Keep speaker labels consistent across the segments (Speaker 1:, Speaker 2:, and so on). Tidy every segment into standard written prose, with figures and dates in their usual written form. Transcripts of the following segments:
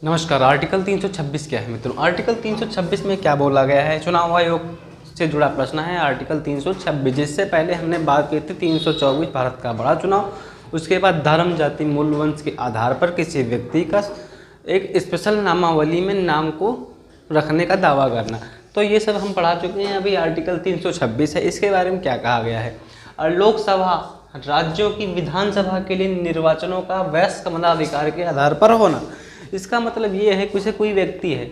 Speaker 1: नमस्कार। आर्टिकल 326 क्या है मित्रों? आर्टिकल 326 में क्या बोला गया है? चुनाव आयोग से जुड़ा प्रश्न है आर्टिकल 326। जिससे पहले हमने बात की थी 324 भारत का बड़ा चुनाव, उसके बाद धर्म, जाति, मूल, वंश के आधार पर किसी व्यक्ति का एक स्पेशल नामावली में नाम को रखने का दावा करना। तो ये सब हम पढ़ा चुके हैं। अभी आर्टिकल 326 है, इसके बारे में क्या कहा गया है? और लोकसभा राज्यों की विधानसभा के लिए निर्वाचनों का वयस्क मताधिकार के आधार पर होना। इसका मतलब ये है कि कोई व्यक्ति है,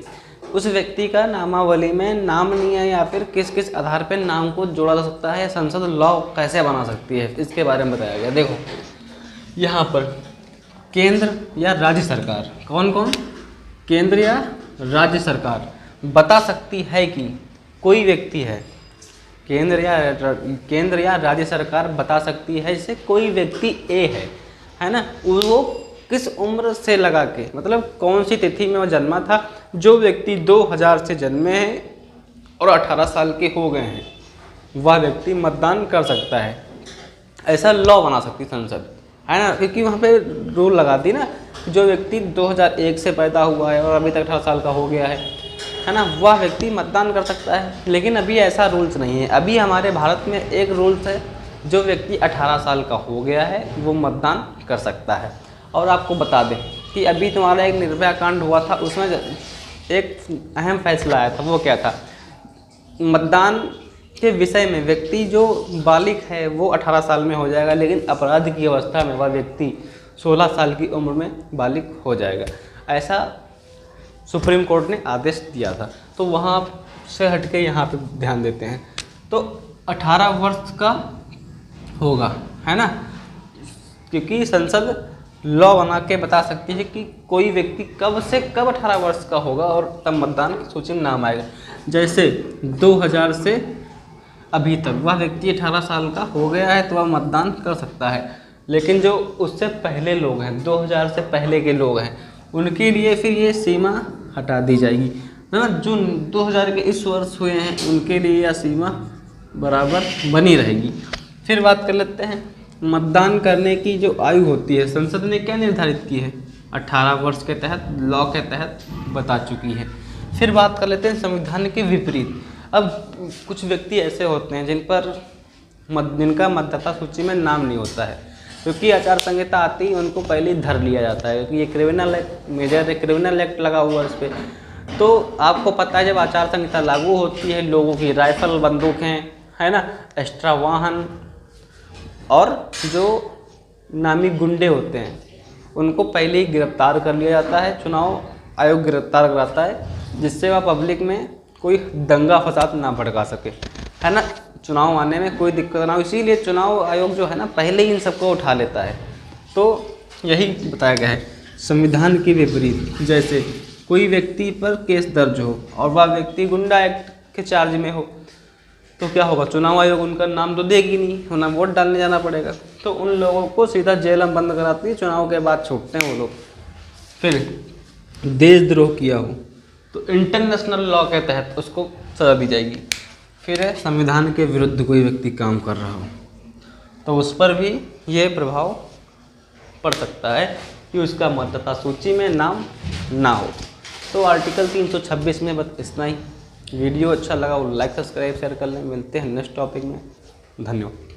Speaker 1: उस व्यक्ति का नामावली में नाम नहीं है या फिर किस किस आधार पर नाम को जोड़ा जा सकता है, संसद लॉ कैसे बना सकती है, इसके बारे में बताया गया। देखो यहाँ पर केंद्र या राज्य सरकार, कौन कौन? केंद्र या राज्य सरकार बता सकती है कि कोई व्यक्ति है, केंद्र या राज्य सरकार बता सकती है जैसे कोई व्यक्ति ए है ना, वो किस उम्र से लगा के, मतलब कौन सी तिथि में वो जन्मा था। जो व्यक्ति 2000 से जन्मे हैं और 18 साल के हो गए हैं, वह व्यक्ति मतदान कर सकता है। ऐसा लॉ बना सकती संसद, है ना, क्योंकि वहाँ पे रूल लगा दी ना, जो व्यक्ति 2001 से पैदा हुआ है और अभी तक 18 साल का हो गया है ना, वह व्यक्ति मतदान कर सकता है। लेकिन अभी ऐसा रूल्स नहीं है। अभी हमारे भारत में एक रूल्स है, जो व्यक्ति 18 साल का हो गया है वो मतदान कर सकता है। और आपको बता दें कि अभी तुम्हारा एक निर्भया कांड हुआ था, उसमें एक अहम फैसला आया था। वो क्या था? मतदान के विषय में व्यक्ति जो बालिग है वो 18 साल में हो जाएगा, लेकिन अपराध की अवस्था में वह व्यक्ति 16 साल की उम्र में बालिग हो जाएगा। ऐसा सुप्रीम कोर्ट ने आदेश दिया था। तो वहाँ से हट के यहाँ पे ध्यान देते हैं तो 18 वर्ष का होगा, है ना, क्योंकि संसद लॉ बना के बता सकती है कि कोई व्यक्ति कब से कब 18 वर्ष का होगा और तब मतदान की सूची में नाम आएगा। जैसे 2000 से अभी तक वह व्यक्ति 18 साल का हो गया है तो वह मतदान कर सकता है। लेकिन जो उससे पहले लोग हैं, 2000 से पहले के लोग हैं, उनके लिए फिर ये सीमा हटा दी जाएगी, है ना। जो 2000 के इस वर्ष हुए हैं उनके लिए यह सीमा बराबर बनी रहेगी। फिर बात कर लेते हैं मतदान करने की जो आयु होती है, संसद ने क्या निर्धारित की है? 18 वर्ष के तहत, लॉ के तहत बता चुकी है। फिर बात कर लेते हैं संविधान के विपरीत। अब कुछ व्यक्ति ऐसे होते हैं जिनका मतदाता सूची में नाम नहीं होता है, क्योंकि आचार संहिता आती ही उनको पहले ही धर लिया जाता है, क्योंकि ये criminal act, major criminal act लगा हुआ है इस पर। तो आपको पता है जब आचार संहिता लागू होती है, लोगों की राइफल, बंदूकें, है ना, एक्स्ट्रा वाहन और जो नामी गुंडे होते हैं उनको पहले ही गिरफ्तार कर लिया जाता है। चुनाव आयोग गिरफ्तार कराता है, जिससे वह पब्लिक में कोई दंगा फसाद ना भड़का सके, है ना, चुनाव आने में कोई दिक्कत ना हो। इसीलिए चुनाव आयोग जो है ना पहले ही इन सबको उठा लेता है। तो यही बताया गया है। संविधान के विपरीत, जैसे कोई व्यक्ति पर केस दर्ज हो और वह व्यक्ति गुंडा एक्ट के चार्ज में हो, तो क्या होगा? चुनाव आयोग उनका नाम तो देगी नहीं, उन्हें वोट डालने जाना पड़ेगा। तो उन लोगों को सीधा जेल में बंद कराती है, चुनाव के बाद छूटते हैं वो लोग। फिर देशद्रोह किया हो तो इंटरनेशनल लॉ के तहत उसको सजा दी जाएगी। फिर है संविधान के विरुद्ध कोई व्यक्ति काम कर रहा हो तो उस पर भी ये प्रभाव पड़ सकता है कि उसका मतदाता सूची में नाम ना हो। तो आर्टिकल 326 में बस इतना ही। वीडियो अच्छा लगा वो लाइक, सब्सक्राइब, शेयर कर लें। मिलते हैं नेक्स्ट टॉपिक में। धन्यवाद।